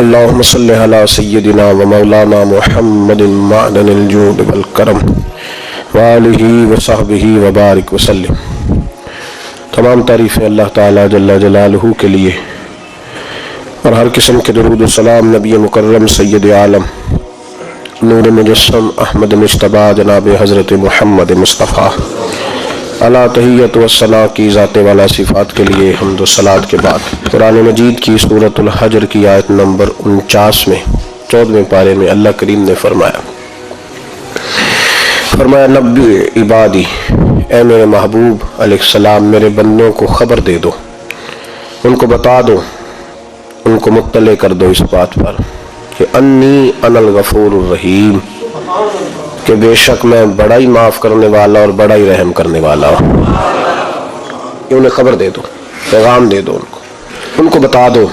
اللهم صل على سيدنا ومولانا محمد معدن الجود والکرم وآلہ وصحبہ وبارک وسلم۔ تمام تعریفیں اللہ تعالیٰ جل جلالہ کے لیے اور ہر قسم کے درود و سلام نبی مکرم سید عالم نور مجسم احمد مجتبیٰ جناب حضرت محمد مصطفیٰ علی تحیت و ثنا کی ذات والا صفات کے لیے حمد و صلات کے بعد قرآن مجید کی سورۃ الحجر کی آیت نمبر 49 میں 14ویں پارے میں اللہ کریم نے فرمایا نبی عبادی، اے میرے محبوب علیہ السلام میرے بندوں کو خبر دے دو، ان کو بتا دو، ان کو مطلع کر دو اس بات پر کہ انی انا الغفور الرحیم، کہ بے شک میں بڑا ہی معاف کرنے والا اور بڑا ہی رحم کرنے والا ہوں۔ انہیں خبر دے دو، پیغام دے دو، ان کو بتا دو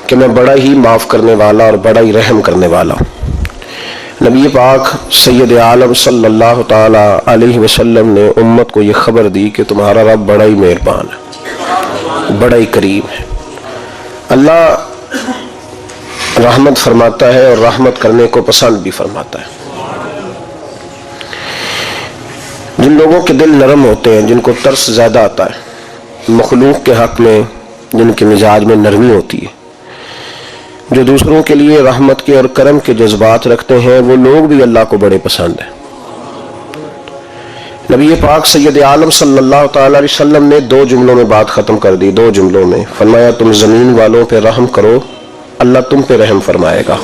کہ میں بڑا ہی معاف کرنے والا اور بڑا ہی رحم کرنے والا ہوں۔ نبی پاک سید عالم صلی اللہ تعالی علیہ وسلم نے امت کو یہ خبر دی کہ تمہارا رب بڑا ہی مہربان ہے، بڑا ہی کریم ہے۔ اللہ رحمت فرماتا ہے اور رحمت کرنے کو پسند بھی فرماتا ہے۔ جن لوگوں کے دل نرم ہوتے ہیں، جن کو ترس زیادہ آتا ہے، مخلوق کے حق میں جن کے مزاج میں نرمی ہوتی ہے، جو دوسروں کے لیے رحمت کے اور کرم کے جذبات رکھتے ہیں، وہ لوگ بھی اللہ کو بڑے پسند ہیں۔ نبی پاک سید عالم صلی اللہ تعالی علیہ وسلم نے 2 جملوں میں بات ختم کر دی، 2 جملوں میں فرمایا تم زمین والوں پہ رحم کرو، اللہ تم پہ رحم فرمائے گا۔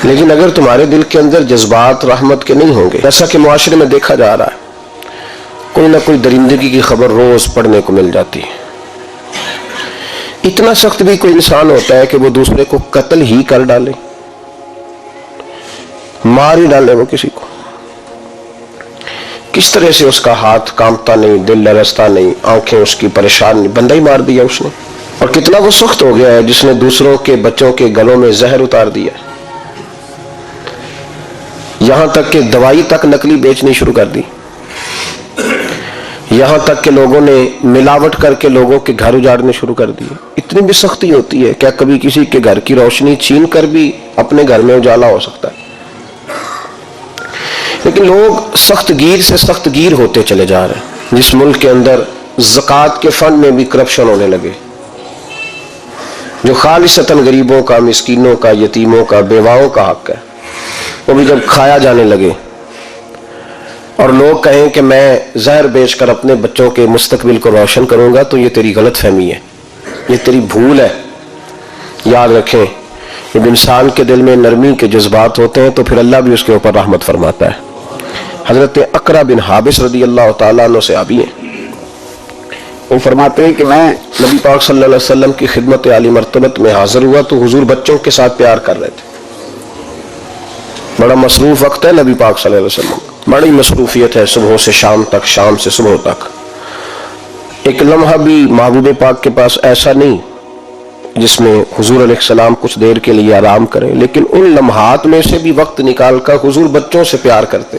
لیکن اگر تمہارے دل کے اندر جذبات رحمت کے نہیں ہوں گے، جیسا کہ معاشرے میں دیکھا جا رہا ہے، کوئی نہ کوئی درندگی کی خبر روز پڑھنے کو مل جاتی ہے۔ اتنا سخت بھی کوئی انسان ہوتا ہے کہ وہ دوسرے کو قتل ہی کر ڈالے، مار ہی ڈالے وہ کسی کو۔ کس طرح سے اس کا ہاتھ کانپتا نہیں، دل لرزتا نہیں، آنکھیں اس کی پریشان نہیں، بندہ ہی مار دیا اس نے۔ اور کتنا وہ سخت ہو گیا ہے جس نے دوسروں کے بچوں کے گلوں میں زہر اتار دیا، یہاں تک کہ دوائی تک نقلی بیچنی شروع کر دی، یہاں تک کہ لوگوں نے ملاوٹ کر کے لوگوں کے گھر اجاڑنے شروع کر دیے۔ اتنی بھی سختی ہوتی ہے، کیا کبھی کسی کے گھر کی روشنی چھین کر بھی اپنے گھر میں اجالا ہو سکتا ہے؟ لیکن لوگ سخت گیر سے سخت گیر ہوتے چلے جا رہے ہیں۔ جس ملک کے اندر زکوٰۃ کے فنڈ میں بھی کرپشن ہونے لگے، جو خالصتاً غریبوں کا، مسکینوں کا، یتیموں کا، بیواؤں کا حق ہے، وہ بھی جب کھایا جانے لگے اور لوگ کہیں کہ میں زہر بیچ کر اپنے بچوں کے مستقبل کو روشن کروں گا، تو یہ تیری غلط فہمی ہے، یہ تیری بھول ہے۔ یاد رکھیں جب انسان کے دل میں نرمی کے جذبات ہوتے ہیں تو پھر اللہ بھی اس کے اوپر رحمت فرماتا ہے۔ حضرت اقرا بن حابس رضی اللہ تعالیٰ عنہ سے آبی ہیں، وہ فرماتے ہیں کہ میں نبی پاک صلی اللہ علیہ وسلم کی خدمت عالی مرتبت میں حاضر ہوا تو حضور بچوں کے ساتھ پیار کر رہے تھے۔ بڑا مصروف وقت ہے نبی پاک صلی اللہ علیہ وسلم، بڑی مصروفیت ہے، صبح سے شام تک، شام سے صبح تک۔ ایک لمحہ بھی محبوب پاک کے پاس ایسا نہیں جس میں حضور علیہ السلام کچھ دیر کے لیے آرام کریں، لیکن ان لمحات میں سے بھی وقت نکال کر حضور بچوں سے پیار کرتے۔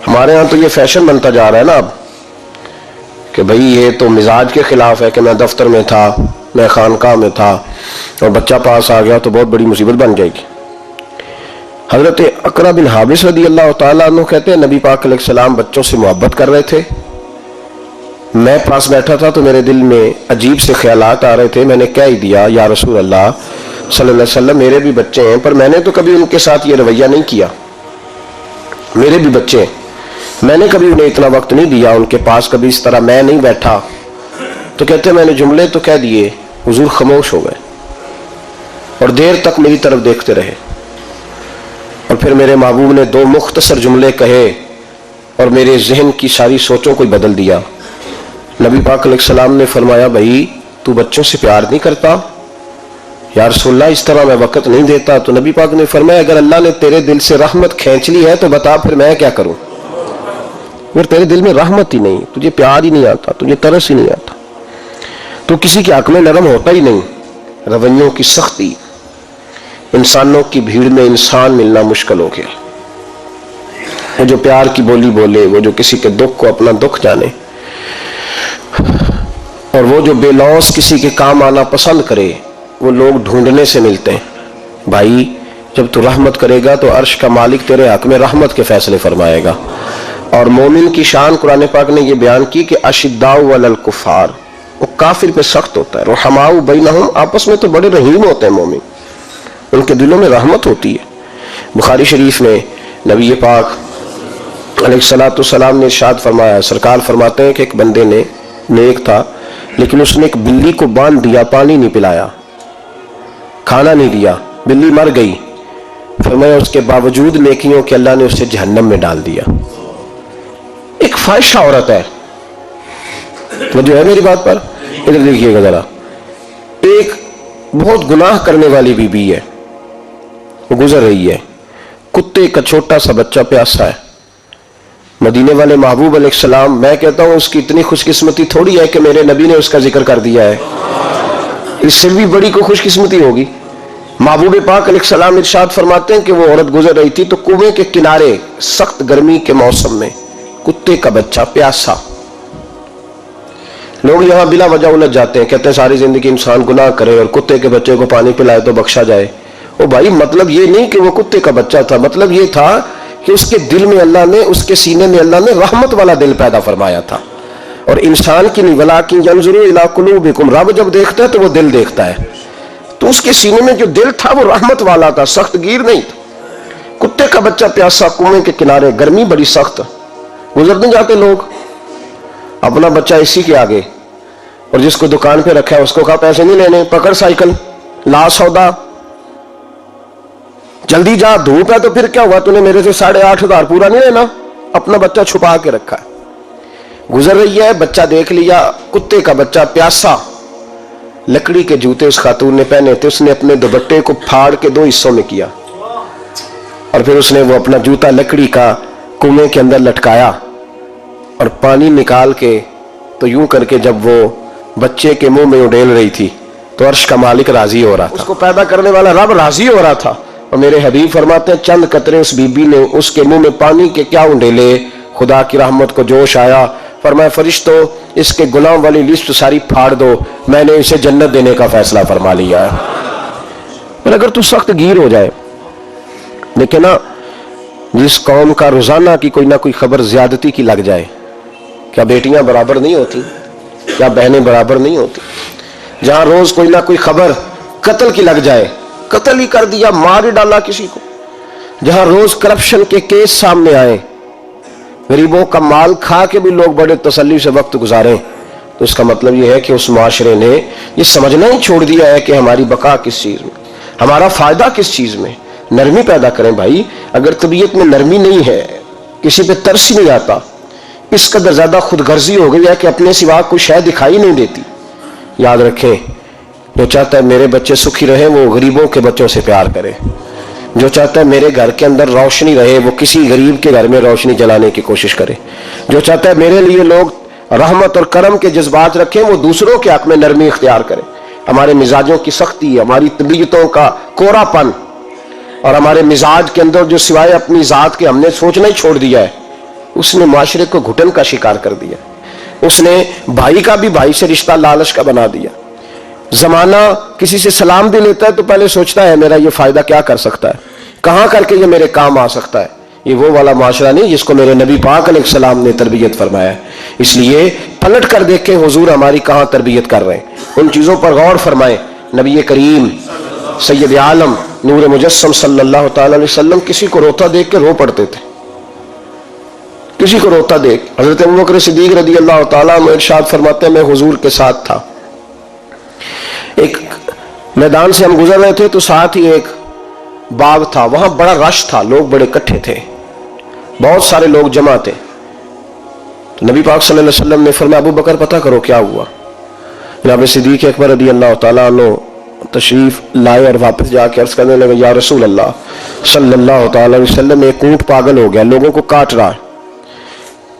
ہمارے ہاں تو یہ فیشن بنتا جا رہا ہے نا اب کہ بھئی یہ تو مزاج کے خلاف ہے کہ میں دفتر میں تھا، میں خانقاہ میں تھا اور بچہ پاس آ گیا تو بہت بڑی مصیبت بن جائے گی۔ حضرت اقرا بن حابس رضی اللہ تعالیٰ عنہ کہتے ہیں نبی پاک علیہ السلام بچوں سے محبت کر رہے تھے، میں پاس بیٹھا تھا تو میرے دل میں عجیب سے خیالات آ رہے تھے، میں نے کہہ ہی دیا یا رسول اللہ صلی اللہ علیہ وسلم میرے بھی بچے ہیں، پر میں نے تو کبھی ان کے ساتھ یہ رویہ نہیں کیا، میرے بھی بچے ہیں، میں نے کبھی انہیں اتنا وقت نہیں دیا، ان کے پاس کبھی اس طرح میں نہیں بیٹھا۔ تو کہتے ہیں میں نے جملے تو کہہ دیے، حضور خاموش ہو گئے اور دیر تک میری طرف دیکھتے رہے، اور پھر میرے محبوب نے 2 مختصر جملے کہے اور میرے ذہن کی ساری سوچوں کو بدل دیا۔ نبی پاک علیہ السلام نے فرمایا بھائی تو بچوں سے پیار نہیں کرتا؟ یا رسول اللہ اس طرح میں وقت نہیں دیتا۔ تو نبی پاک نے فرمایا اگر اللہ نے تیرے دل سے رحمت کھینچ لی ہے تو بتا پھر میں کیا کروں؟ اگر تیرے دل میں رحمت ہی نہیں، تجھے پیار ہی نہیں آتا، تجھے ترس ہی نہیں آتا، تو کسی کے حق میں نرم ہوتا ہی نہیں۔ رویوں کی سختی، انسانوں کی بھیڑ میں انسان ملنا مشکل ہو گیا۔ وہ جو پیار کی بولی بولے، وہ جو کسی کے دکھ کو اپنا دکھ جانے اور وہ جو بے لوث کسی کے کام آنا پسند کرے وہ لوگ ڈھونڈنے سے ملتے ہیں۔ بھائی جب تو رحمت کرے گا تو عرش کا مالک تیرے حق میں رحمت کے فیصلے فرمائے گا۔ اور مومن کی شان قرآن پاک نے یہ بیان کی کہ اشداء علی الکفار، وہ کافر پہ سخت ہوتا ہے، رحماء بینہم، آپس میں تو بڑے رحیم ہوتے ہیں مومن، ان کے دلوں میں رحمت ہوتی ہے۔ بخاری شریف میں نبی پاک علیہ الصلوۃ والسلام نے ارشاد فرمایا، سرکار فرماتے ہیں کہ ایک بندے نے نیک تھا لیکن اس نے ایک بلی کو باندھ دیا، پانی نہیں پلایا، کھانا نہیں دیا، بلی مر گئی، فرمایا اس کے باوجود نیکیوں کے اللہ نے اسے جہنم میں ڈال دیا۔ ایک فاحشہ عورت ہے، وہ جو ہے میری بات پر ادھر دیکھیے گا ذرا، ایک بہت گناہ کرنے والی بی بی ہے، وہ گزر رہی ہے، کتے کا چھوٹا سا بچہ پیاسا ہے، مدینے والے محبوب علیہ السلام، میں کہتا ہوں اس کی اتنی خوش قسمتی تھوڑی ہے کہ میرے نبی نے اس کا ذکر کر دیا ہے، اس سے بھی بڑی کوئی خوش قسمتی ہوگی۔ محبوب پاک علیہ السلام ارشاد فرماتے ہیں کہ وہ عورت گزر رہی تھی تو کنویں کے کنارے سخت گرمی کے موسم میں کتے کا بچہ پیاسا، لوگ یہاں بلا وجہ الجھ جاتے ہیں، کہتے ہیں ساری زندگی انسان گناہ کرے اور کتے کے بچے کو پانی پلائے تو بخشا جائے۔ او بھائی مطلب یہ نہیں کہ وہ کتے کا بچہ تھا، مطلب یہ تھا کہ اس کے دل میں اللہ نے، اس کے سینے میں اللہ نے رحمت والا دل پیدا فرمایا تھا۔ اور انسان کی نہیں، وَلَٰكِن يَنظُرُ إِلَىٰ قُلُوبِكُمْ، رب جب دیکھتا ہے تو وہ دل دیکھتا ہے، تو اس کے سینے میں جو دل تھا وہ رحمت والا تھا، سخت گیر نہیں تھا۔ کتے کا بچہ پیاسا کنویں کے کنارے، گرمی بڑی سخت، گزر نہیں جاتے لوگ، اپنا بچہ اسی کے آگے، اور جس کو دکان پہ رکھا ہے اس کو کہا پیسے نہیں لینے، پکڑ سائیکل، لا سودا، جلدی جا، دھوپ ہے تو پھر کیا ہوا، تو نے میرے سے 8,500 پورا نہیں لینا، اپنا بچہ چھپا کے رکھا ہے۔ گزر رہی ہے، بچہ دیکھ لیا، کتے کا بچہ پیاسا، لکڑی کے جوتے اس خاتون نے پہنے تھے، اس نے اپنے دوپٹے کو پھاڑ کے 2 حصوں میں کیا، اور پھر اس نے وہ اپنا جوتا لکڑی کا کنویں کے اندر لٹکایا، اور پانی نکال کے تو یوں کر کے جب وہ بچے کے منہ میں اڈیل رہی تھی تو عرش کا مالک راضی ہو رہا تھا، اس کو پیدا کرنے والا رب راضی ہو رہا تھا۔ اور میرے حبیب فرماتے ہیں چند قطرے اس بی بی نے اس کے منہ میں پانی کے کیا اڈیلے، خدا کی رحمت کو جوش آیا، فرمایا فرشتو اس کے گناہوں والی لسٹ ساری پھاڑ دو، میں نے اسے جنت دینے کا فیصلہ فرما لیا ہے۔ پر اگر تو سخت گیر ہو جائے، لیکن نا جس قوم کا روزانہ کی کوئی نہ کوئی خبر زیادتی کی لگ جائے، کیا بیٹیاں برابر نہیں ہوتی، کیا بہنیں برابر نہیں ہوتی، جہاں روز کوئی نہ کوئی خبر قتل کی لگ جائے، قتل ہی کر دیا، مار ہی ڈالا کسی کو، جہاں روز کرپشن کے کیس سامنے آئے، غریبوں کا مال کھا کے بھی لوگ بڑے تسلی سے وقت گزاریں، تو اس کا مطلب یہ ہے کہ اس معاشرے نے یہ سمجھنا ہی چھوڑ دیا ہے کہ ہماری بقا کس چیز میں، ہمارا فائدہ کس چیز میں۔ نرمی پیدا کریں بھائی، اگر طبیعت میں نرمی نہیں ہے، کسی پہ ترس نہیں آتا، اس قدر زیادہ خود غرضی ہو گئی ہے کہ اپنے سوا کوئی شے دکھائی نہیں دیتی، یاد رکھیں جو چاہتا ہے میرے بچے سکھی رہے وہ غریبوں کے بچوں سے پیار کرے، جو چاہتا ہے میرے گھر کے اندر روشنی رہے وہ کسی غریب کے گھر میں روشنی جلانے کی کوشش کرے، جو چاہتا ہے میرے لیے لوگ رحمت اور کرم کے جذبات رکھیں وہ دوسروں کے حق میں نرمی اختیار کرے۔ ہمارے مزاجوں کی سختی، ہماری طبیعتوں کا کوڑا پن، اور ہمارے مزاج کے اندر جو سوائے اپنی ذات کے ہم نے سوچنا ہی چھوڑ دیا ہے، اس نے معاشرے کو گھٹن کا شکار کر دیا، اس نے بھائی کا بھی بھائی سے رشتہ لالچ کا بنا دیا۔ زمانہ کسی سے سلام بھی لیتا ہے تو پہلے سوچتا ہے میرا یہ فائدہ کیا کر سکتا ہے، کہاں کر کے یہ میرے کام آ سکتا ہے۔ یہ وہ والا معاشرہ نہیں جس کو میرے نبی پاک علیہ السلام نے تربیت فرمایا ہے۔ اس لیے پلٹ کر دیکھیں حضور ہماری کہاں تربیت کر رہے ہیں، ان چیزوں پر غور فرمائیں۔ نبی کریم سید عالم نور مجسم صلی اللہ تعالی علیہ وسلم کسی کو روتا دیکھ کے رو پڑتے تھے، کسی کو روتا دیکھ۔ حضرت ابوبکر صدیق رضی اللہ تعالیٰ عنہ ارشاد فرماتے ہیں میں حضور کے ساتھ تھا، ایک میدان سے ہم گزر رہے تھے تو ساتھ ہی ایک باغ تھا، وہاں بڑا رش تھا، لوگ بڑے اکٹھے تھے، بہت سارے لوگ جمع تھے۔ تو نبی پاک صلی اللہ علیہ وسلم نے فرمایا ابو بکر پتہ کرو کیا ہوا۔ جناب صدیق اکبر رضی اللہ تعالیٰ عنہ تشریف لائے اور واپس جا کے عرض کرنے لگے یا رسول اللہ صلی اللہ تعالی علیہ وسلم ایک اونٹ پاگل ہو گیا، لوگوں کو کاٹ رہا ہے،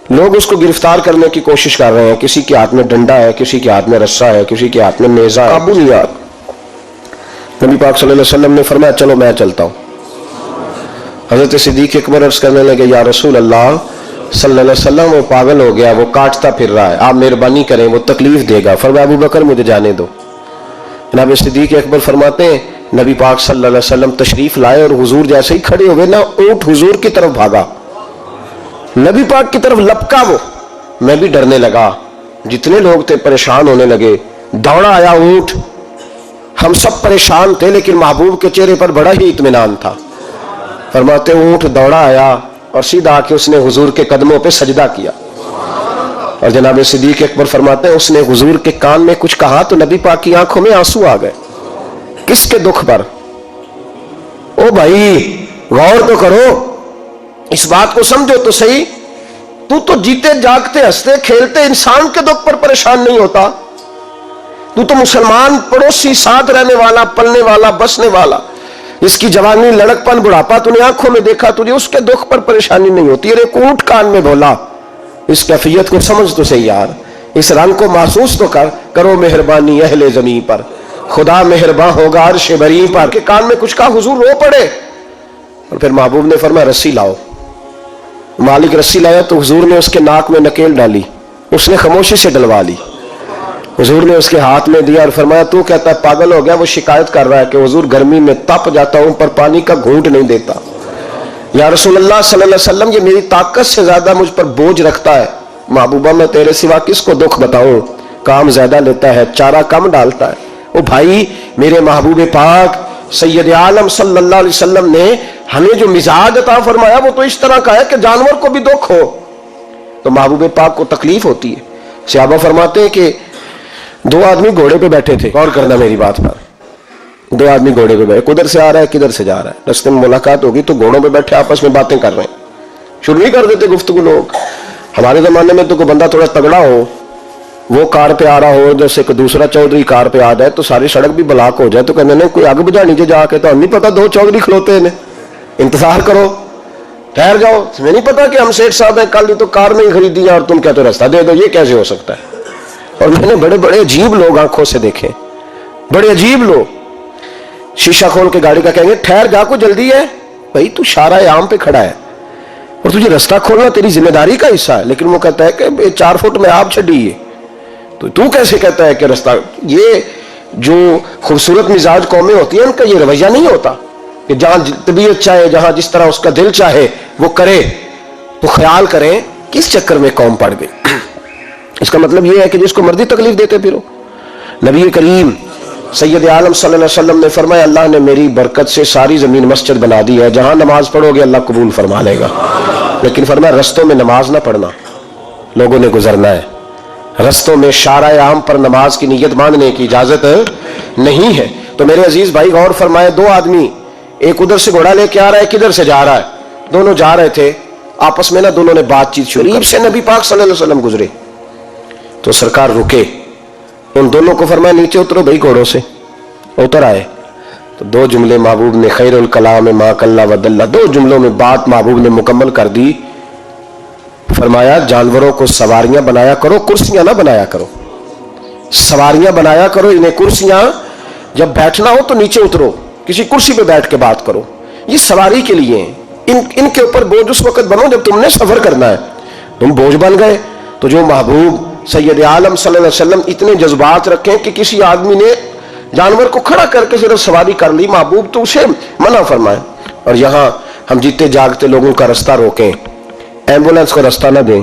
لوگ اس کو گرفتار کرنے کی کوشش کر رہے ہیں، کسی کے ہاتھ میں ڈنڈا ہے، کسی کے ہاتھ میں رسا ہے، کسی کے ہاتھ میں نیزہ ہے، قابو نہیں آ۔ نبی پاک صلی اللہ علیہ وسلم نے فرمایا چلو میں چلتا ہوں۔ حضرت صدیق اکبر عرض کرنے لگے یا رسول اللہ صلی اللہ علیہ وسلم وہ پاگل ہو گیا, وہ کاٹتا پھر رہا ہے, آپ مہربانی کریں, وہ تکلیف دے گا. فرمایا ابو بکر مجھے جانے دو. جناب صدیق اکبر فرماتے ہیں نبی پاک صلی اللہ علیہ وسلم تشریف لائے اور حضور جیسے ہی کھڑے ہوئے نا, اونٹ حضور کی طرف بھاگا, نبی پاک کی طرف لپکا وہ. میں بھی ڈرنے لگا, جتنے لوگ تھے پریشان ہونے لگے. دوڑا آیا اونٹ, ہم سب پریشان تھے لیکن محبوب کے چہرے پر بڑا ہی اطمینان تھا. فرماتے اونٹ دوڑا آیا اور سیدھا آ کے اس نے حضور کے قدموں پہ سجدہ کیا. اور جناب صدیق اکبر فرماتے ہیں اس نے حضور کے کان میں کچھ کہا تو نبی پاک کی آنکھوں میں آنسو آ گئے. کس کے دکھ پر؟ او بھائی غور تو کرو, اس بات کو سمجھو تو صحیح. تو جیتے جاگتے ہنستے کھیلتے انسان کے دکھ پر پریشان نہیں ہوتا. تو مسلمان پڑوسی ساتھ رہنے والا, پلنے والا, بسنے والا, اس کی جوانی لڑک پن بڑھاپا تو نے آنکھوں میں دیکھا, تجھے اس کے دکھ پر پریشانی نہیں ہوتی. ایک اونٹ کان میں بولا, اس کیفیت کو سمجھ تو صحیح یار, اس رنگ کو محسوس تو کرو مہربانی اہل زمین پر, خدا مہربان ہوگا عرش بری پر. کے کان میں کچھ کہا, حضور رو پڑے. اور پھر محبوب نے فرمایا رسی لاؤ. مالک رسی لایا تو حضور نے اس کے ناک میں نکیل ڈالی, اس نے خاموشی سے ڈلوا لی. حضور نے اس کے ہاتھ میں دیا اور فرمایا تو کہتا ہے پاگل ہو گیا. وہ شکایت کر رہا ہے کہ حضور گرمی میں تپ جاتا ہوں پر پانی کا گھونٹ نہیں دیتا. یا رسول اللہ صلی اللہ علیہ وسلم یہ میری طاقت سے زیادہ مجھ پر بوجھ رکھتا ہے. محبوبہ میں تیرے سوا کس کو دکھ بتاؤں, کام زیادہ لیتا ہے چارہ کم ڈالتا ہے. او بھائی میرے محبوب پاک سید عالم صلی اللہ علیہ وسلم نے ہمیں جو مزاج عطا فرمایا وہ تو اس طرح کا ہے کہ جانور کو بھی دکھ ہو تو محبوب پاک کو تکلیف ہوتی ہے. صحابہ فرماتے ہیں کہ دو آدمی گھوڑے پہ بیٹھے تھے, غور کرنا میری بات پر. دو آدمی گھوڑے پہ بیٹھے, کدھر سے آ رہا ہے کدھر سے جا رہا ہے. راستے میں ملاقات ہوگی تو گھوڑوں پہ بیٹھے آپس میں باتیں کر رہے ہیں. شروع نہیں کر دیتے گفتگو لوگ. ہمارے زمانے میں تو کوئی بندہ تھوڑا تگڑا ہو, وہ کار پہ آ رہا ہو, جیسے کہ دوسرا چودھری کار پہ آ جائے تو ساری سڑک بھی بلاک ہو جائے تو کہنے کوئی آگ بجھا نیچے جا کے, تو ہم نہیں پتا دو چودھری کھلوتے ہیں, انتظار کرو ٹھہر جاؤ. میں نہیں پتا کہ ہم سیٹ صاحب ہیں, کل تو کار نہیں خریدی اور تم کہتے راستہ دے دو, یہ کیسے ہو سکتا ہے. اور میں نے بڑے بڑے عجیب لوگ آنکھوں سے دیکھے, بڑے عجیب لوگ. شیشہ کھول کے گاڑی کا کہیں گے ٹھہر جا کو جلدی ہے. بھائی تو شارع عام پہ کھڑا ہے اور تجھے راستہ کھولنا تیری ذمہ داری کا حصہ ہے, لیکن وہ کہتا ہے کہ 4 فٹ میں آپ چھڑیے, تو کیسے کہتا ہے کہ راستہ. یہ جو خوبصورت مزاج قومیں ہوتی ہیں ان کا یہ رویہ نہیں ہوتا کہ جہاں طبیعت چاہے, جہاں جس طرح اس کا دل چاہے وہ کرے. تو خیال کریں کس چکر میں قوم پڑ گئی. اس کا مطلب یہ ہے کہ جس کو مرضی تکلیف دیتے پھرو. نبی کریم سید عالم صلی اللہ علیہ وسلم نے فرمایا اللہ نے میری برکت سے ساری زمین مسجد بنا دی ہے, جہاں نماز پڑھو گے اللہ قبول فرما لے گا. لیکن فرمایا رستوں میں نماز نہ پڑھنا, لوگوں نے گزرنا ہے. رستوں میں شارع عام پر نماز کی نیت باندھنے کی اجازت نہیں ہے. تو میرے عزیز بھائی غور فرمائے, دو آدمی, ایک ادھر سے گھوڑا لے کے آ رہا ہے, کدھر سے جا رہا ہے. دونوں جا رہے تھے آپس میں نا, دونوں نے بات چیت شریف سے نبی پاک صلی اللہ علیہ وسلم گزرے تو سرکار رکے, ان دونوں کو فرمایا نیچے اترو بھائی گھوڑوں سے. اتر آئے تو 2 جملے محبوب نے, خیر الکلام ما قل و دل, 2 جملوں میں بات محبوب نے مکمل کر دی. فرمایا جانوروں کو سواریاں بنایا کرو, کرسیاں نہ بنایا کرو. سواریاں بنایا کرو انہیں کرسیاں, جب بیٹھنا ہو تو نیچے اترو, کسی کرسی پہ بیٹھ کے بات کرو. یہ سواری کے لیے ہیں, ان کے اوپر بوجھ اس وقت بنو جب تم نے سفر کرنا ہے. تم بوجھ بن گئے تو جو محبوب سید عالم صلی اللہ علیہ وسلم اتنے جذبات رکھیں کہ کسی آدمی نے جانور کو کھڑا کر کے صرف سواری کر لی, محبوب تو اسے منع فرمائے. اور یہاں ہم جیتے جاگتے لوگوں کا راستہ روکیں, ایمبولنس کو راستہ نہ دیں,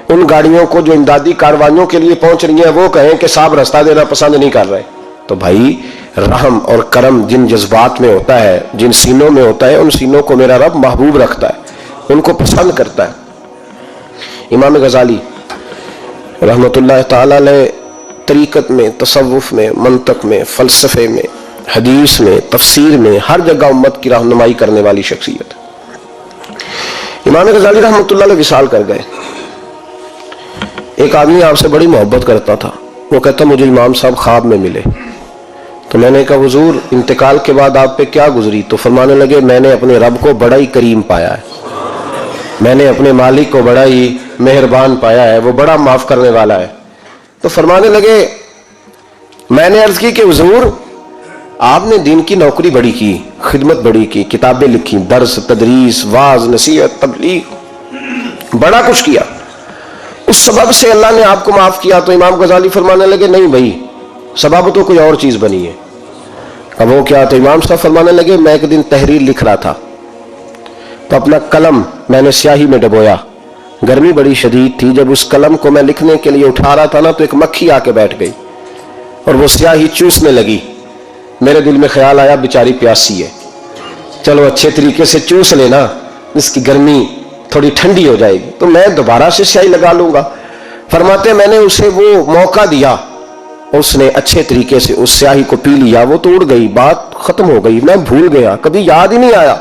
ان گاڑیوں کو جو امدادی کاروائیوں کے لیے پہنچ رہی ہیں وہ کہیں کہ صاحب راستہ دینا پسند نہیں کر رہے. تو بھائی رحم اور کرم جن جذبات میں ہوتا ہے, جن سینوں میں ہوتا ہے, ان سینوں کو میرا رب محبوب رکھتا ہے, ان کو پسند کرتا ہے. امام غزالی رحمۃ اللہ تعالی علیہ طریقت میں, تصوف میں, منطق میں, فلسفے میں, حدیث میں, تفسیر میں, ہر جگہ امت کی رہنمائی کرنے والی شخصیت. امام غزالی رحمۃ اللہ علیہ وصال کر گئے. ایک آدمی آپ سے بڑی محبت کرتا تھا, وہ کہتا مجھے امام صاحب خواب میں ملے. تو میں نے کہا حضور انتقال کے بعد آپ پہ کیا گزری؟ تو فرمانے لگے میں نے اپنے رب کو بڑا ہی کریم پایا ہے, میں نے اپنے مالک کو بڑا ہی مہربان پایا ہے, وہ بڑا معاف کرنے والا ہے. تو فرمانے لگے میں نے عرض کی کہ حضور آپ نے دین کی نوکری بڑی کی, خدمت بڑی کی, کتابیں لکھی, درس, تدریس, واعظ, نصیحت, تبلیغ, بڑا کچھ کیا، اس سبب سے اللہ نے آپ کو معاف کیا۔ تو امام غزالی فرمانے لگے نہیں بھائی، سبب تو کوئی اور چیز بنی ہے۔ اب وہ کیا؟ تو امام صاحب فرمانے لگے میں ایک دن تحریر لکھ رہا تھا تو اپنا قلم میں نے سیاہی میں ڈبویا، گرمی بڑی شدید تھی، جب اس قلم کو میں لکھنے کے لیے اٹھا رہا تھا نا تو ایک مکھی آ کے بیٹھ گئی اور وہ سیاہی چوسنے لگی۔ میرے دل میں خیال آیا بیچاری پیاسی ہے، چلو اچھے طریقے سے چوس لینا، اس کی گرمی تھوڑی ٹھنڈی ہو جائے گی تو میں دوبارہ سے سیاہی لگا لوں گا۔ فرماتے میں نے اسے وہ موقع دیا، اس نے اچھے طریقے سے اس سیاہی کو پی لیا، وہ تو اڑ گئی، بات ختم ہو گئی، میں بھول گیا، کبھی یاد ہی نہیں آیا۔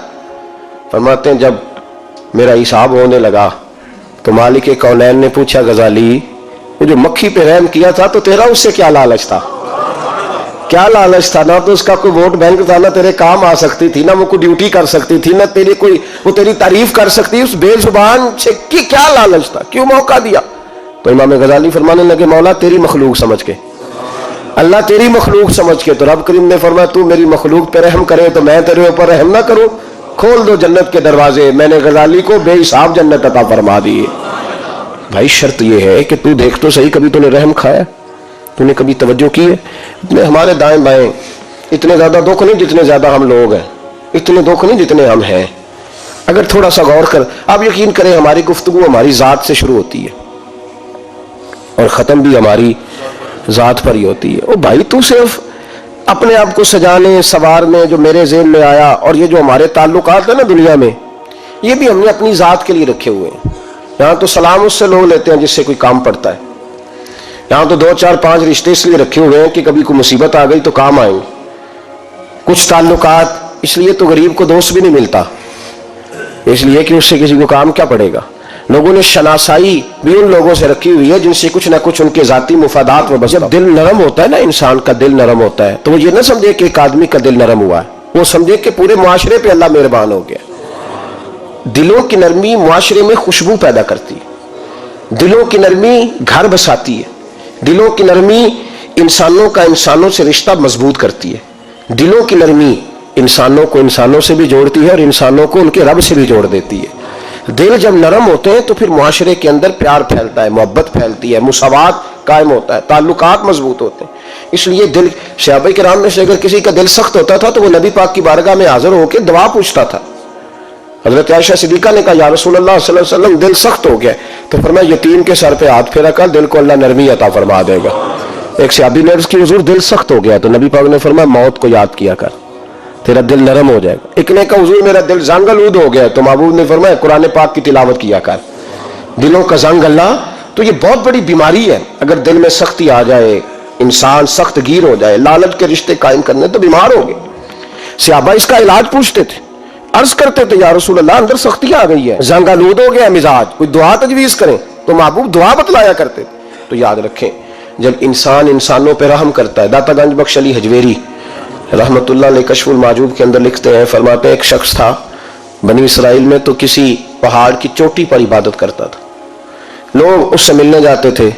فرماتے ہیں جب میرا حساب ہونے لگا تو مالک کونین نے پوچھا غزالی وہ جو مکھی پہ رحم کیا تھا تو تیرا اس سے کیا لالچ تھا؟ کیا لالچ تھا؟ نہ تو اس کا کوئی ووٹ بینک تھا، نہ تیرے کام آ سکتی تھی، نہ وہ کوئی ڈیوٹی کر سکتی تھی، نہ تیری کوئی وہ تیری تعریف کر سکتی، اس بے زبان سے کی کیا لالچ تھا؟ کیوں موقع دیا؟ تو امام غزالی فرمانے لگے مولا تیری مخلوق سمجھ کے، اللہ تیری مخلوق سمجھ کے۔ تو رب کریم نے فرمایا تو میری مخلوق پہ رحم کرے تو میں تیرے اوپر رحم نہ کروں؟ کھول دو جنت کے دروازے، میں نے غزالی کو بے حساب جنت عطا فرما دی۔ بھائی شرط یہ ہے کہ تو دیکھ تو صحیح، کبھی تو نے رحم کھایا؟ تو نے کبھی توجہ کی ہے؟ اتنے ہمارے دائیں بائیں اتنے زیادہ دکھ نہیں جتنے زیادہ ہم لوگ ہیں، اتنے دکھ نہیں جتنے ہم ہیں۔ اگر تھوڑا سا غور کر، آپ یقین کریں ہماری گفتگو ہماری ذات سے شروع ہوتی ہے اور ختم بھی ہماری ذات پر ہی ہوتی ہے۔ او بھائی تو صرف اپنے آپ کو سجانے سنوارنے جو میرے ذہن میں آیا، اور یہ جو ہمارے تعلقات ہیں نا دنیا میں، یہ بھی ہم نے اپنی ذات کے لیے رکھے ہوئے ہیں۔ یہاں تو سلام اس سے لوگ لیتے ہیں جس سے کوئی کام پڑتا ہے، یہاں تو 2 4 5 رشتے اس لیے رکھے ہوئے ہیں کہ کبھی کوئی مصیبت آ گئی تو کام آئیں گے۔ کچھ تعلقات اس لیے تو غریب کو دوست بھی نہیں ملتا، اس لیے کہ اس سے کسی کو کام کیا پڑے گا۔ لوگوں نے شناسائی بھی ان لوگوں سے رکھی ہوئی ہے جن سے کچھ نہ کچھ ان کے ذاتی مفادات میں بس۔ جب دل نرم ہوتا ہے نا، انسان کا دل نرم ہوتا ہے، تو وہ یہ نہ سمجھے کہ ایک آدمی کا دل نرم ہوا ہے، وہ سمجھے کہ پورے معاشرے پہ اللہ مہربان ہو گیا۔ دلوں کی نرمی معاشرے میں خوشبو پیدا کرتی ہے، دلوں کی نرمی گھر بساتی ہے، دلوں کی نرمی انسانوں کا انسانوں سے رشتہ مضبوط کرتی ہے، دلوں کی نرمی انسانوں کو انسانوں سے بھی جوڑتی ہے اور انسانوں کو ان کے رب سے بھی جوڑ دیتی ہے۔ دل جب نرم ہوتے ہیں تو پھر معاشرے کے اندر پیار پھیلتا ہے، محبت پھیلتی ہے، مساوات قائم ہوتا ہے، تعلقات مضبوط ہوتے ہیں۔ اس لیے دل صحابہ کرام میں سے اگر کسی کا دل سخت ہوتا تھا تو وہ نبی پاک کی بارگاہ میں حاضر ہو کے دعا پوچھتا تھا۔ حضرت عائشہ صدیقہ نے کہا یا رسول اللہ صلی اللہ علیہ وسلم دل سخت ہو گیا، تو فرمایا یتیم کے سر پہ ہاتھ پھیرا کر، دل کو اللہ نرمی عطا فرما دے گا۔ ایک صحابی نے عرض کی حضور دل سخت ہو گیا، تو نبی پاک نے فرمایا موت کو یاد کیا کر، تیرا دل نرم ہو جائے گا۔ ایک نے کہا حضور میرا دل زنگ آلود ہو گیا، تو محبوب نے فرمایا قرآن پاک کی تلاوت کیا کر۔ دلوں کا زنگ اللہ، تو یہ بہت بڑی بیماری ہے۔ اگر دل میں سختی آ جائے، انسان سخت گیر ہو جائے، لالچ کے رشتے قائم کرنے تو بیمار ہو گئے۔ صحابہ اس کا علاج پوچھتے تھے، عرض کرتے تھے یا رسول اللہ اندر سختی آ گئی ہے، زنگ آلود ہو گیا مزاج، کوئی دعا تجویز کریں، تو محبوب دعا بتلایا کرتے تھے۔ تو یاد رکھیں جب انسان انسانوں پہ رحم کرتا ہے، داتا گنج بخش علی حجویری رحمت اللہ علیہ کشف المعجوب کے اندر لکھتے ہیں، فرماتے ہیں ایک شخص تھا بنی اسرائیل میں، تو کسی پہاڑ کی چوٹی پر عبادت کرتا تھا، لوگ اس سے ملنے جاتے تھے،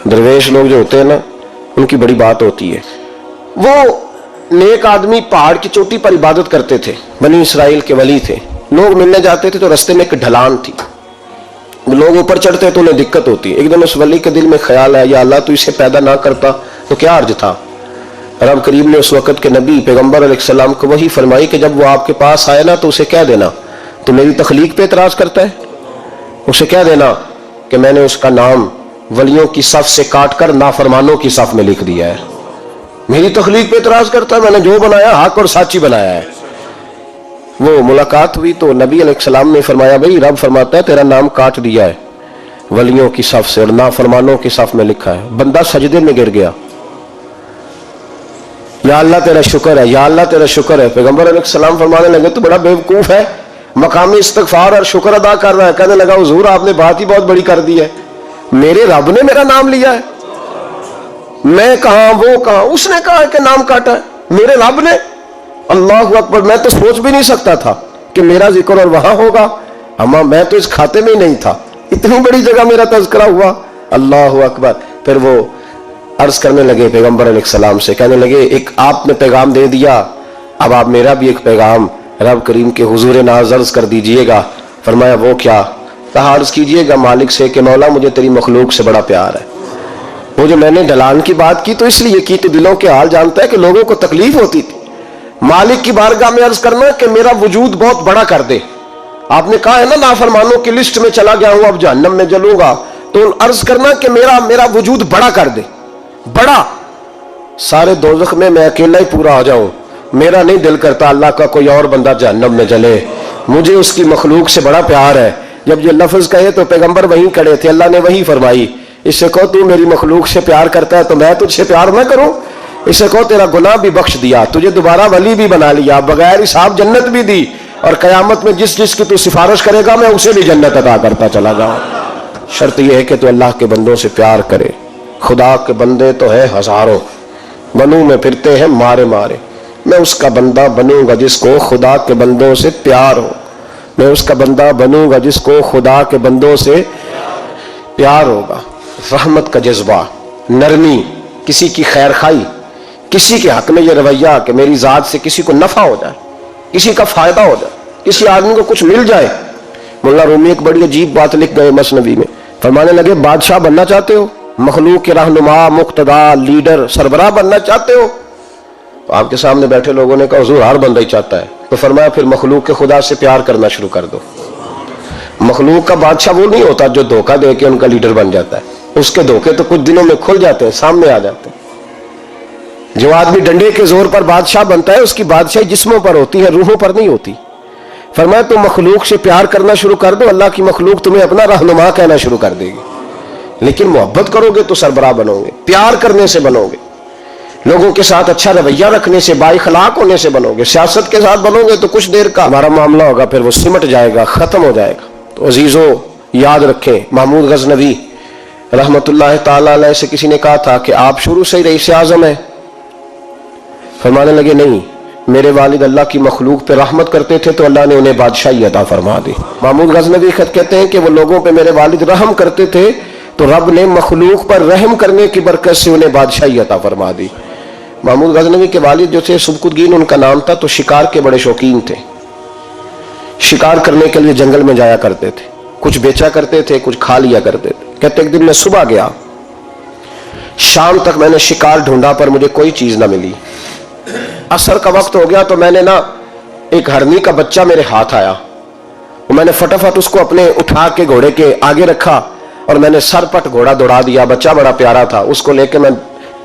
درویش لوگ جو ہوتے ہیں نا ان کی بڑی بات ہوتی ہے۔ وہ نیک آدمی پہاڑ کی چوٹی پر عبادت کرتے تھے، بنی اسرائیل کے ولی تھے، لوگ ملنے جاتے تھے تو رستے میں ایک ڈھلان تھی، لوگ اوپر چڑھتے تو انہیں دقت ہوتی۔ ایک دن اس ولی کے دل میں خیال ہے یا اللہ تو اسے پیدا نہ کرتا تو کیا حرج تھا۔ رب کریم نے اس وقت کے نبی پیغمبر علیہ السلام کو وحی فرمائی کہ جب وہ آپ کے پاس آئے نا تو اسے کہہ دینا تو میری تخلیق پہ اعتراض کرتا ہے، اسے کہہ دینا کہ میں نے اس کا نام ولیوں کی صف سے کاٹ کر نافرمانوں کی صف میں لکھ دیا ہے، میری تخلیق پہ اعتراض کرتا ہے، میں نے جو بنایا حق اور سچی بنایا ہے۔ وہ ملاقات ہوئی تو نبی علیہ السلام نے فرمایا بھائی رب فرماتا ہے تیرا نام کاٹ دیا ہے ولیوں کی صف سے اور نافرمانوں کی صف میں لکھا ہے۔ بندہ سجدے میں گر گیا، یا اللہ تیرا شکر ہے، یا اللہ تیرا شکر ہے۔ پیغمبر علیہ السلام فرمانے لگے تو بڑا بیوقوف ہے، مقامی استغفار اور شکر ادا کر رہا ہے۔ کہنے لگا حضور آپ نے بات ہی بہت بڑی کر دی ہے، میرے رب نے میرا نام لیا ہے، میں کہاں وہ کہاں، اس نے کہا کہ نام کاٹا ہے، میرے رب نے۔ اللہ اکبر، میں تو سوچ بھی نہیں سکتا تھا کہ میرا ذکر اور وہاں ہوگا، اما میں تو اس کھاتے میں ہی نہیں تھا، اتنی بڑی جگہ میرا تذکرہ ہوا۔ اللہ اکبر۔ پھر وہ عرض کرنے لگے پیغمبر علیہ السلام سے، کہنے لگے ایک آپ نے پیغام دے دیا، اب آپ میرا بھی ایک پیغام رب کریم کے حضور ناز عرض کر دیجئے گا۔ فرمایا وہ کیا؟ کہا عرض کیجئے گا مالک سے کہ مولا مجھے تیری مخلوق سے بڑا پیار ہے۔ وہ جو میں نے ڈھلان کی بات کی تو اس لیے کی کہ دلوں کے حال جانتا ہے کہ لوگوں کو تکلیف ہوتی تھی۔ مالک کی بارگاہ میں عرض کرنا کہ میرا وجود بہت بڑا کر دے۔ آپ نے کہا ہے نا نافرمانوں کی لسٹ میں چلا گیا ہوں اب جہنم میں جلوں گا، تو عرض کرنا کہ میرا وجود بڑا کر دے، بڑا، سارے دوزخ میں میں اکیلا ہی پورا ہو جاؤں۔ میرا نہیں دل کرتا اللہ کا کوئی اور بندہ جہنم میں جلے، مجھے اس کی مخلوق سے بڑا پیار ہے۔ جب یہ لفظ کہے تو پیغمبر وہیں کھڑے تھے، اللہ نے وہی فرمائی، اس سے کہو تو میری مخلوق سے پیار کرتا ہے تو میں تجھ سے پیار نہ کروں؟ اس سے کہو تیرا گناہ بھی بخش دیا، تجھے دوبارہ ولی بھی بنا لیا، بغیر حساب جنت بھی دی، اور قیامت میں جس کی تو سفارش کرے گا میں اسے بھی جنت عطا کرتا چلا جاؤں۔ شرط یہ ہے کہ تو اللہ کے بندوں سے پیار کرے۔ خدا کے بندے تو ہے ہزاروں، بنوں میں پھرتے ہیں مارے مارے، میں اس کا بندہ بنوں گا جس کو خدا کے بندوں سے پیار ہو، میں اس کا بندہ بنوں گا جس کو خدا کے بندوں سے پیار ہوگا۔ رحمت کا جذبہ، نرمی، کسی کی خیر خواہی، کسی کے حق میں یہ رویہ کہ میری ذات سے کسی کو نفع ہو جائے، کسی کا فائدہ ہو جائے، کسی آدمی کو کچھ مل جائے۔ مولا رومی ایک بڑی عجیب بات لکھ گئے مثنوی میں، فرمانے لگے بادشاہ بننا چاہتے ہو، مخلوق کے رہنما، مقتدا، لیڈر، سربراہ بننا چاہتے ہو؟ تو آپ کے سامنے بیٹھے لوگوں نے کہا حضور ہر بندہ ہی چاہتا ہے، تو فرمایا پھر مخلوق کے خدا سے پیار کرنا شروع کر دو۔ مخلوق کا بادشاہ وہ نہیں ہوتا جو دھوکہ دے کے ان کا لیڈر بن جاتا ہے، اس کے دھوکے تو کچھ دنوں میں کھل جاتے ہیں، سامنے آ جاتے ہیں۔ جو آدمی ڈنڈے کے زور پر بادشاہ بنتا ہے اس کی بادشاہی جسموں پر ہوتی ہے، روحوں پر نہیں ہوتی۔ فرمایا تو مخلوق سے پیار کرنا شروع کر دو، اللہ کی مخلوق تمہیں اپنا رہنما کہنا شروع کر دے گی۔ لیکن محبت کرو گے تو سربراہ بنو گے، پیار کرنے سے بنو گے، لوگوں کے ساتھ اچھا رویہ رکھنے سے، بااخلاق ہونے سے بنو گے، سیاست کے ساتھ بنو گے تو کچھ دیر کا ہمارا معاملہ ہوگا، پھر وہ سمٹ جائے گا، ختم ہو جائے گا۔ تو عزیزو یاد رکھیں، محمود غزنوی رحمت اللہ تعالی علیہ سے کسی نے کہا تھا کہ آپ شروع سے ہی رئیس اعظم ہیں؟ فرمانے لگے نہیں، میرے والد اللہ کی مخلوق پہ رحمت کرتے تھے تو اللہ نے انہیں بادشاہی عطا فرما دی۔ محمود غزنوی خط کہتے ہیں کہ وہ لوگوں پہ میرے والد رحم کرتے تھے تو رب نے مخلوق پر رحم کرنے کی برکت سے انہیں بادشاہی عطا فرما دی۔ محمود غزنوی کے والد جو تھے سبکتگین ان کا نام تھا، تو شکار کے بڑے شوقین تھے، شکار کرنے کے لیے جنگل میں جایا کرتے تھے، کچھ بیچا کرتے تھے، کچھ کھا لیا کرتے تھے۔ کہتے ایک دن میں صبح گیا، شام تک میں نے شکار ڈھونڈا پر مجھے کوئی چیز نہ ملی۔ عصر کا وقت ہو گیا تو میں نے ایک ہرنی کا بچہ میرے ہاتھ آیا، میں نے فٹافٹ اس کو اپنے اٹھا کے گھوڑے کے آگے رکھا اور میں نے سر پٹ گھوڑا دوڑا دیا۔ بچہ بڑا پیارا تھا، اس کو لے کے میں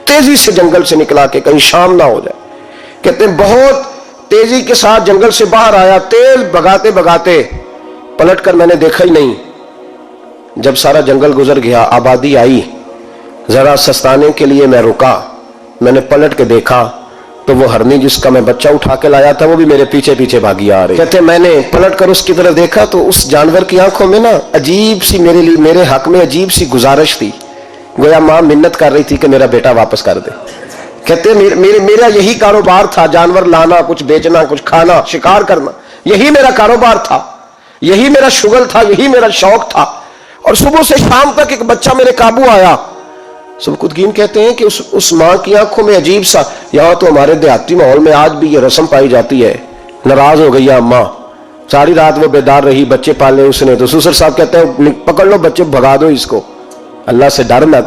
تیزی سے جنگل سے نکلا کہ کہیں شام نہ ہو جائے۔ کہتے ہیں بہت تیزی کے ساتھ جنگل سے باہر آیا، تیز بھگاتے بھگاتے پلٹ کر میں نے دیکھا ہی نہیں۔ جب سارا جنگل گزر گیا، آبادی آئی، ذرا سستانے کے لیے میں رکا، میں نے پلٹ کے دیکھا تو وہ ہرنی جس کا میں بچہ اٹھا کے لایا تھا وہ بھی میرے پیچھے پیچھے بھاگی آ رہی۔ کہتے میں نے پلٹ کر اس کی طرف دیکھا تو اس جانور کی آنکھوں میں عجیب سی میرے حق میں عجیب سی گزارش تھی، گویا ماں منت کر رہی تھی کہ میرا بیٹا واپس کر دے۔ کہتے میرا یہی کاروبار تھا، جانور لانا، کچھ بیچنا، کچھ کھانا، شکار کرنا، یہی میرا کاروبار تھا، یہی میرا شغل تھا، یہی میرا شوق تھا، اور صبح سے شام تک ایک بچہ میرے قابو آیا۔ سبکتگین کہتے ہیں کہ اس ماں کی آنکھوں میں عجیب سا، یہاں تو ہمارے دیہاتی ماحول میں آج بھی یہ رسم پائی جاتی ہے، ناراض ہو گئی اماں، ساری رات وہ بیدار رہی، بچے پالے اس نے، تو سسر صاحب کہتے ہیں پکڑ لو بچے، بھگا دو اس کو، اللہ سے ڈر نہ،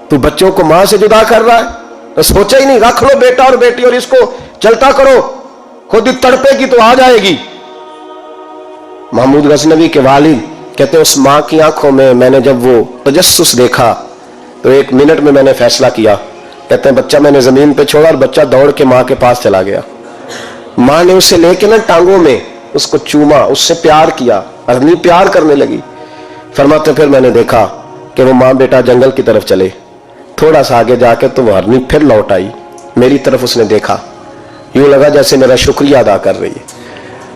تو بچوں کو ماں سے جدا کر رہا ہے، تو سوچا ہی نہیں، رکھ لو بیٹا اور بیٹی اور اس کو چلتا کرو، خود ہی تڑپے گی تو آ جائے گی۔ محمود غزنوی کے والد کہتے ہیں اس ماں کی آنکھوں میں نے جب وہ تجسس دیکھا تو ایک منٹ میں نے فیصلہ کیا۔ کہتے ہیں بچہ میں نے زمین پہ چھوڑا اور بچہ دوڑ کے ماں کے پاس چلا گیا، ماں نے اسے لے کے ٹانگوں میں اس کو چوما، اس سے پیار کیا، ہرنی پیار کرنے لگی۔ فرماتے پھر میں نے دیکھا کہ وہ ماں بیٹا جنگل کی طرف چلے، تھوڑا سا آگے جا کے تو وہ ہرنی پھر لوٹ آئی، میری طرف اس نے دیکھا، یوں لگا جیسے میرا شکریہ ادا کر رہی ہے،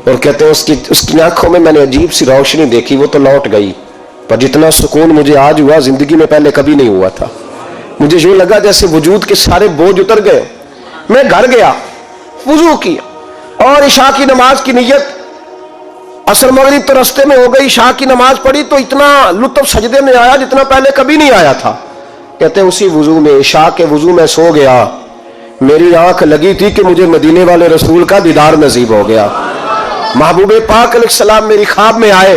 اور کہتے ہیں اس کی آنکھوں میں نے عجیب سی روشنی دیکھی، وہ تو لوٹ گئی، پر جتنا سکون مجھے آج ہوا زندگی میں پہلے کبھی نہیں ہوا تھا۔ مجھے یوں لگا جیسے وجود کے سارے بوجھ اتر گئے۔ میں گھر گیا، وضو کیا اور عشاء کی نماز کی نیت، عصر مغرب تو رستے میں ہو گئی، عشاء کی نماز پڑھی تو اتنا لطف سجدے میں آیا جتنا پہلے کبھی نہیں آیا تھا۔ کہتے ہیں اسی وضو میں، عشاء کے وضو میں سو گیا، میری آنکھ لگی تھی کہ مجھے مدینے والے رسول کا دیدار نصیب ہو گیا۔ محبوب پاک علیہ السلام میری خواب میں آئے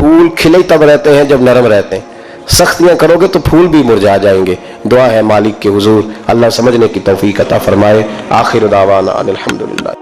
پھول کھلے تب رہتے ہیں جب نرم رہتے ہیں، سختیاں کرو گے تو پھول بھی مرجھا جائیں گے۔ دعا ہے مالک کے حضور اللہ سمجھنے کی توفیق عطا فرمائے۔ آخر دعوانا ان الحمدللہ۔